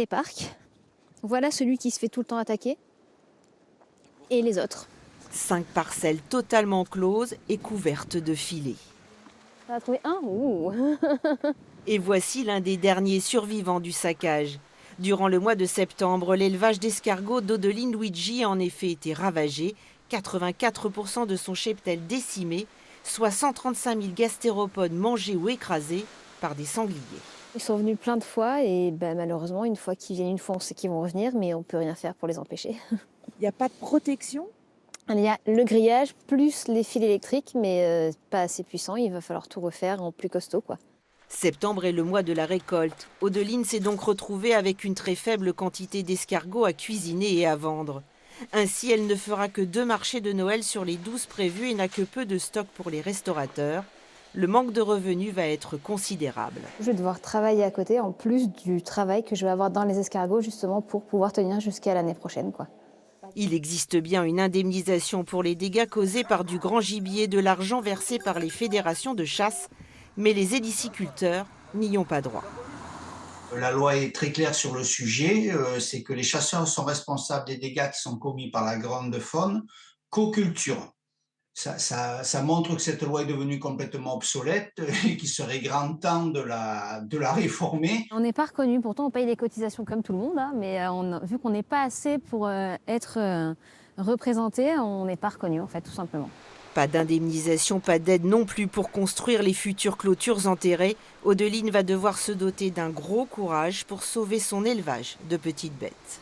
Les parcs. Voilà celui qui se fait tout le temps attaquer. Et les autres. 5 parcelles totalement closes et couvertes de filets. On a trouvé un. Ouh. Et voici l'un des derniers survivants du saccage. Durant le mois de septembre, l'élevage d'escargots d'Odeline Luigi a en effet été ravagé. 84% de son cheptel décimé, soit 135 000 gastéropodes mangés ou écrasés par des sangliers. Ils sont venus plein de fois et malheureusement, une fois qu'ils viennent une fois, on sait qu'ils vont revenir, mais on ne peut rien faire pour les empêcher. Il n'y a pas de protection? Il y a le grillage plus les fils électriques, mais pas assez puissants. Il va falloir tout refaire en plus costaud, quoi. Septembre est le mois de la récolte. Odeline s'est donc retrouvée avec une très faible quantité d'escargots à cuisiner et à vendre. Ainsi, elle ne fera que 2 marchés de Noël sur les 12 prévus et n'a que peu de stock pour les restaurateurs. Le manque de revenus va être considérable. Je vais devoir travailler à côté, en plus du travail que je vais avoir dans les escargots, justement pour pouvoir tenir jusqu'à l'année prochaine, quoi. Il existe bien une indemnisation pour les dégâts causés par du grand gibier, de l'argent versé par les fédérations de chasse, mais les héliciculteurs n'y ont pas droit. La loi est très claire sur le sujet, c'est que les chasseurs sont responsables des dégâts qui sont commis par la grande faune qu'aux cultures. Ça montre que cette loi est devenue complètement obsolète et qu'il serait grand temps de la réformer. On n'est pas reconnu, pourtant on paye des cotisations comme tout le monde, hein, mais vu qu'on n'est pas assez pour être représenté, on n'est pas reconnu en fait, tout simplement. Pas d'indemnisation, pas d'aide non plus pour construire les futures clôtures enterrées. Odeline va devoir se doter d'un gros courage pour sauver son élevage de petites bêtes.